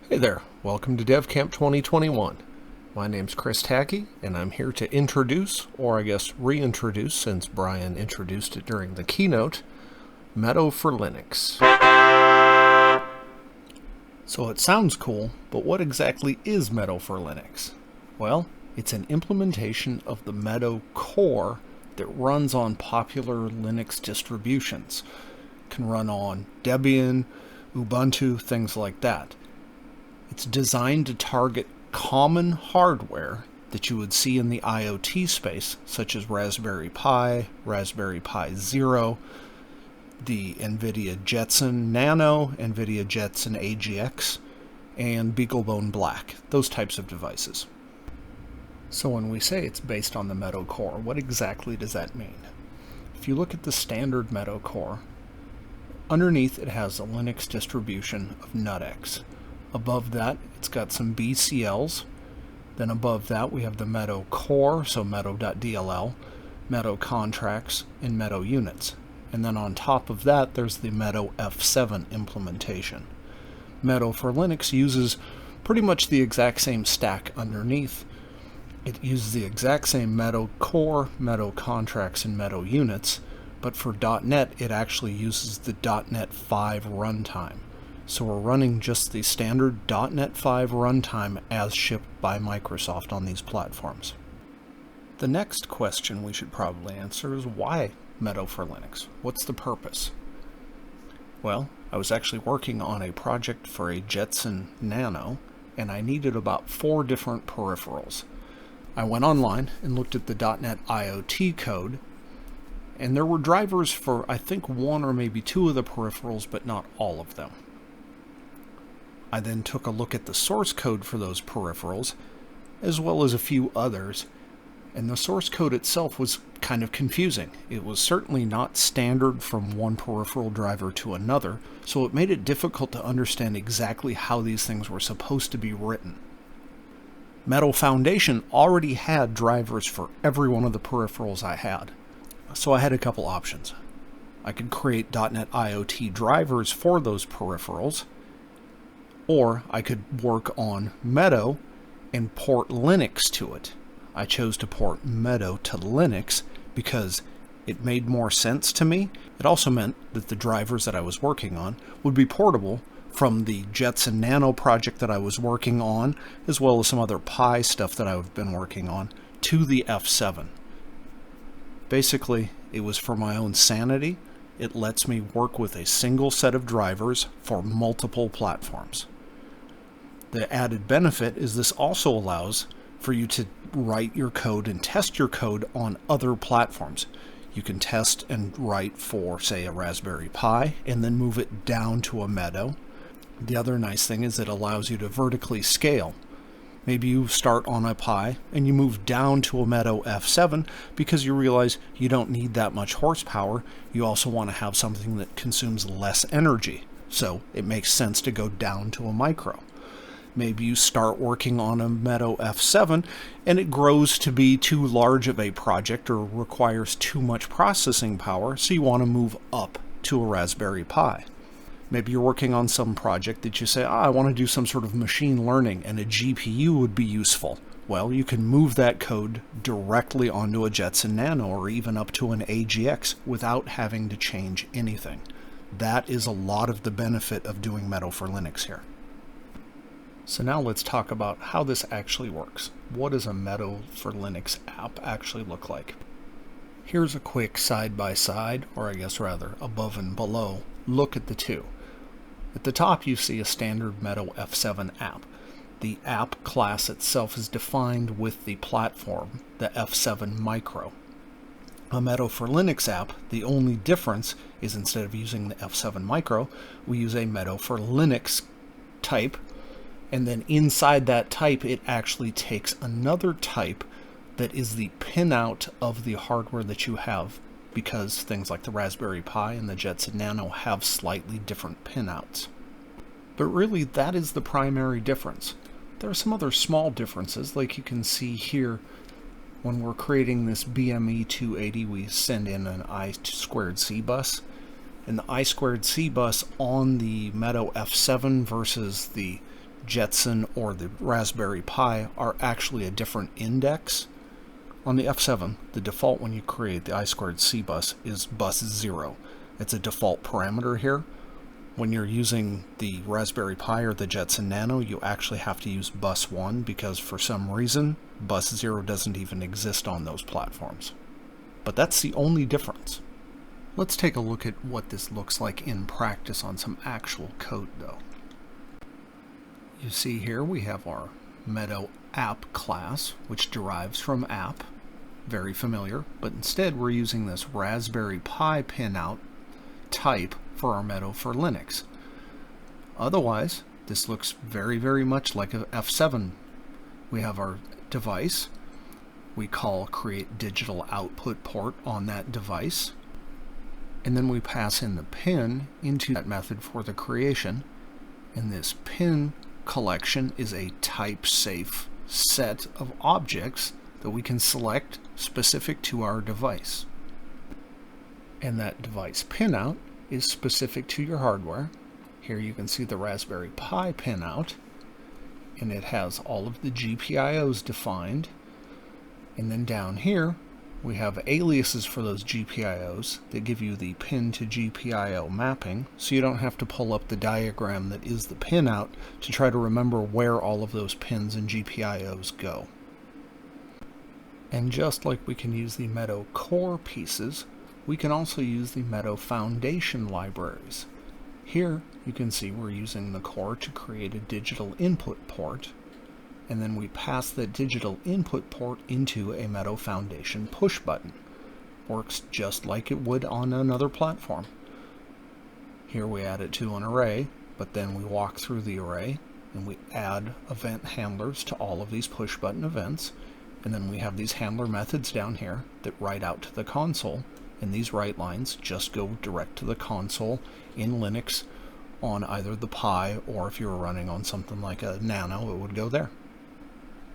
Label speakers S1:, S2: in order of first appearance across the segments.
S1: Hey there, welcome to DevCamp 2021. My name's Chris Tackey, and I'm here to introduce, or I guess reintroduce since Brian introduced it during the keynote, Meadow for Linux. So it sounds cool, but what exactly is Meadow for Linux? Well, it's an implementation of the Meadow core that runs on popular Linux distributions. It can run on Debian, Ubuntu, things like that. It's designed to target common hardware that you would see in the IoT space, such as Raspberry Pi, Raspberry Pi Zero, the NVIDIA Jetson Nano, NVIDIA Jetson AGX, and BeagleBone Black, those types of devices. So when we say it's based on the Meadow core, what exactly does that mean? If you look at the standard Meadow core, underneath it has a Linux distribution of NuttX. Above that, it's got some BCLs. Then above that, we have the Meadow core, so Meadow.dll, Meadow contracts, and Meadow units. And then on top of that, there's the Meadow F7 implementation. Meadow for Linux uses pretty much the exact same stack underneath. It uses the exact same Meadow core, Meadow contracts, and Meadow units, but for .NET, it actually uses the .NET 5 runtime. So we're running just the standard .NET 5 runtime as shipped by Microsoft on these platforms. The next question we should probably answer is why Meadow for Linux? What's the purpose? Well, I was actually working on a project for a Jetson Nano, and I needed about 4 different peripherals. I went online and looked at the .NET IoT code, and there were drivers for I think 1 or maybe 2 of the peripherals, but not all of them. I then took a look at the source code for those peripherals, as well as a few others, and the source code itself was kind of confusing. It was certainly not standard from one peripheral driver to another, so it made it difficult to understand exactly how these things were supposed to be written. Meadow Foundation already had drivers for every one of the peripherals I had, so I had a couple options. I could create .NET IoT drivers for those peripherals, or I could work on Meadow and port Linux to it. I chose to port Meadow to Linux because it made more sense to me. It also meant that the drivers that I was working on would be portable from the Jetson Nano project that I was working on, as well as some other Pi stuff that I've been working on, to the F7. Basically, it was for my own sanity. It lets me work with a single set of drivers for multiple platforms. The added benefit is this also allows for you to write your code and test your code on other platforms. You can test and write for, say, a Raspberry Pi and then move it down to a Meadow. The other nice thing is it allows you to vertically scale. Maybe you start on a Pi and you move down to a Meadow F7 because you realize you don't need that much horsepower. You also want to have something that consumes less energy. So it makes sense to go down to a micro. Maybe you start working on a Meadow F7 and it grows to be too large of a project or requires too much processing power, so you want to move up to a Raspberry Pi. Maybe you're working on some project that you say, I want to do some sort of machine learning and a GPU would be useful. Well, you can move that code directly onto a Jetson Nano or even up to an AGX without having to change anything. That is a lot of the benefit of doing Meadow for Linux here. So now let's talk about how this actually works. What does a Meadow for Linux app actually look like? Here's a quick side-by-side, or I guess rather above and below, look at the two. At the top you see a standard Meadow F7 app. The app class itself is defined with the platform, the F7 Micro. A Meadow for Linux app, the only difference is instead of using the F7 Micro, we use a Meadow for Linux type. And then inside that type, it actually takes another type that is the pinout of the hardware that you have, because things like the Raspberry Pi and the Jetson Nano have slightly different pinouts. But really, that is the primary difference. There are some other small differences, like you can see here. When we're creating this BME 280, we send in an I2C bus. And the I2C bus on the Meadow F7 versus the Jetson or the Raspberry Pi are actually a different index. On the F7, the default when you create the I2C bus is bus 0. It's a default parameter here. When you're using the Raspberry Pi or the Jetson Nano, you actually have to use bus 1 because for some reason, bus 0 doesn't even exist on those platforms. But that's the only difference. Let's take a look at what this looks like in practice on some actual code though. You see here we have our Meadow app class, which derives from app. Very familiar, but instead we're using this Raspberry Pi pinout type for our Meadow for Linux. Otherwise, this looks very, very much like a F7. We have our device. We call create digital output port on that device. And then we pass in the pin into that method for the creation. And this pin collection is a type-safe set of objects that we can select specific to our device. And that device pinout is specific to your hardware. Here you can see the Raspberry Pi pinout, and it has all of the GPIOs defined. And then down here we have aliases for those GPIOs that give you the pin to GPIO mapping, so you don't have to pull up the diagram that is the pinout to try to remember where all of those pins and GPIOs go. And just like we can use the Meadow core pieces, we can also use the Meadow Foundation libraries. Here you can see we're using the core to create a digital input port, and then we pass the digital input port into a Meadow Foundation push button. Works just like it would on another platform. Here we add it to an array, but then we walk through the array and we add event handlers to all of these push button events, and then we have these handler methods down here that write out to the console. And these write lines just go direct to the console in Linux on either the Pi, or if you were running on something like a Nano, it would go there.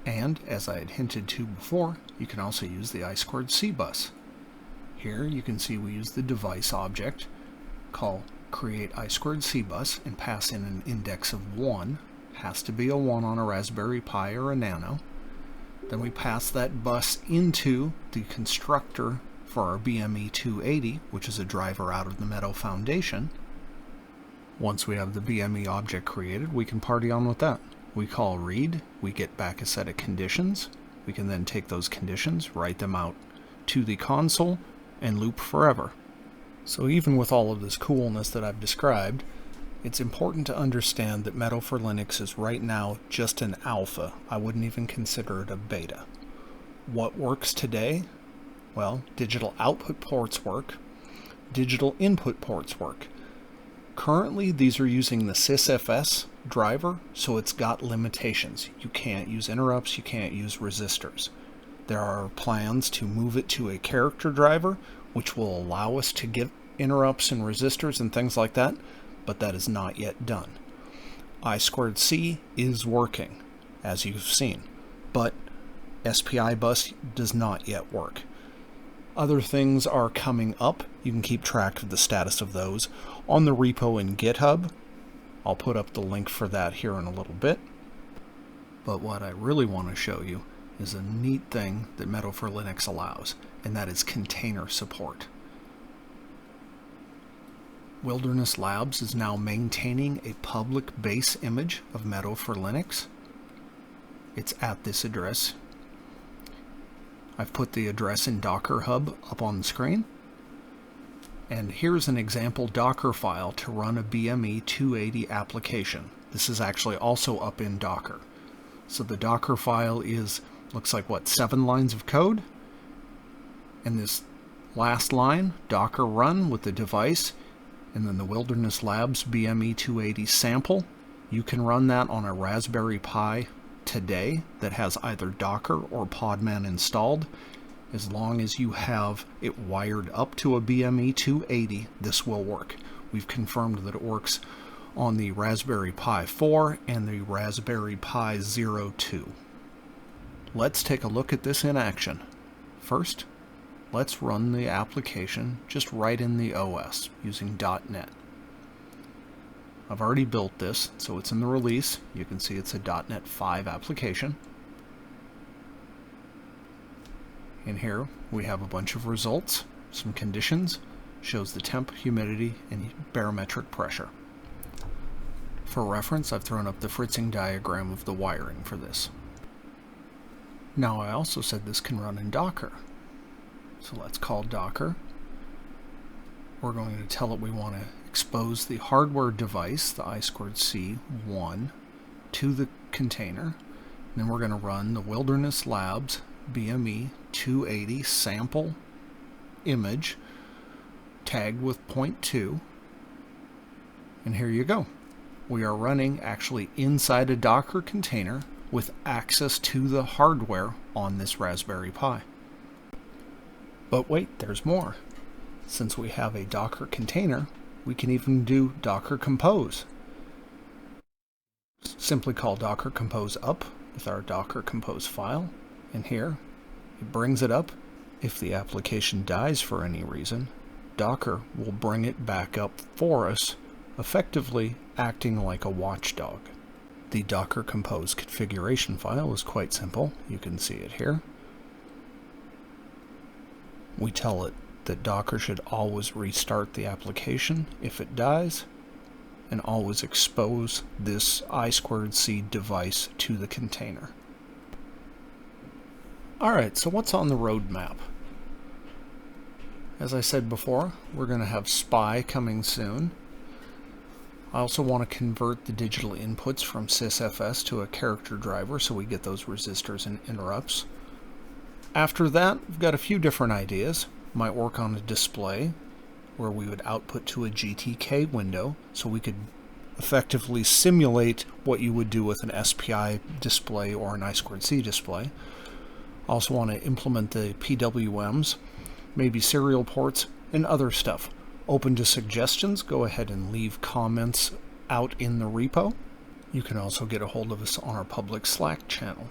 S1: And as I had hinted to before, you can also use the I2C bus. Here you can see we use the device object, call create I2C bus, and pass in an index of 1. Has to be a 1 on a Raspberry Pi or a Nano. Then we pass that bus into the constructor for our BME 280, which is a driver out of the Meadow Foundation. Once we have the BME object created, we can party on with that. We call read, we get back a set of conditions. We can then take those conditions, write them out to the console, and loop forever. So even with all of this coolness that I've described, it's important to understand that Meadow for Linux is right now just an alpha. I wouldn't even consider it a beta. What works today? Well, digital output ports work, digital input ports work. Currently, these are using the sysfs driver, so it's got limitations. You can't use interrupts, you can't use resistors. There are plans to move it to a character driver, which will allow us to get interrupts and resistors and things like that, but that is not yet done. I2C is working, as you've seen, but SPI bus does not yet work. Other things are coming up. You can keep track of the status of those on the repo in GitHub. I'll put up the link for that here in a little bit. But what I really want to show you is a neat thing that Meadow for Linux allows, and that is container support. Wilderness Labs is now maintaining a public base image of Meadow for Linux. It's at this address. I've put the address in Docker Hub up on the screen. And here's an example Docker file to run a BME 280 application. This is actually also up in Docker. So the Docker file looks like 7 lines of code. And this last line, Docker run with the device, and then the Wilderness Labs BME 280 sample. You can run that on a Raspberry Pi today that has either Docker or Podman installed. As long as you have it wired up to a BME 280, this will work. We've confirmed that it works on the Raspberry Pi 4 and the Raspberry Pi 02. Let's take a look at this in action. First, let's run the application just right in the OS using .NET. I've already built this, so it's in the release. You can see it's a .NET 5 application. In here we have a bunch of results, some conditions, shows the temp, humidity, and barometric pressure. For reference, I've thrown up the fritzing diagram of the wiring for this. Now I also said this can run in Docker. So let's call Docker. We're going to tell it we want to expose the hardware device, the I2C1, to the container. And then we're going to run the Wilderness Labs BME 280 sample image tagged with 0.2. And here you go. We are running actually inside a Docker container with access to the hardware on this Raspberry Pi. But wait, there's more. Since we have a Docker container, we can even do Docker Compose. Simply call Docker Compose up with our Docker Compose file, and here it brings it up. If the application dies for any reason, Docker will bring it back up for us, effectively acting like a watchdog. The Docker Compose configuration file is quite simple. You can see it here. We tell it that Docker should always restart the application if it dies, and always expose this I2C device to the container. Alright, so what's on the roadmap? As I said before, we're going to have SPI coming soon. I also want to convert the digital inputs from sysfs to a character driver so we get those resistors and interrupts. After that, we've got a few different ideas. Might work on a display where we would output to a GTK window so we could effectively simulate what you would do with an SPI display or an I2C display. Also want to implement the PWMs, maybe serial ports, and other stuff. Open to suggestions. Go ahead and leave comments out in the repo. You can also get a hold of us on our public Slack channel.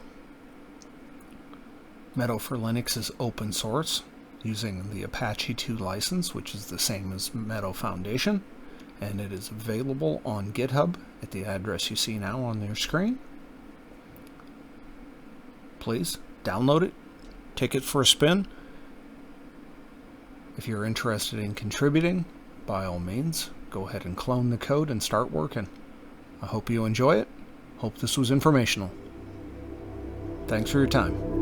S1: Meadow for Linux is open source using the Apache 2 license, which is the same as Meadow Foundation, and it is available on GitHub at the address you see now on your screen. Please download it, take it for a spin. If you're interested in contributing, by all means, go ahead and clone the code and start working. I hope you enjoy it. Hope this was informational. Thanks for your time.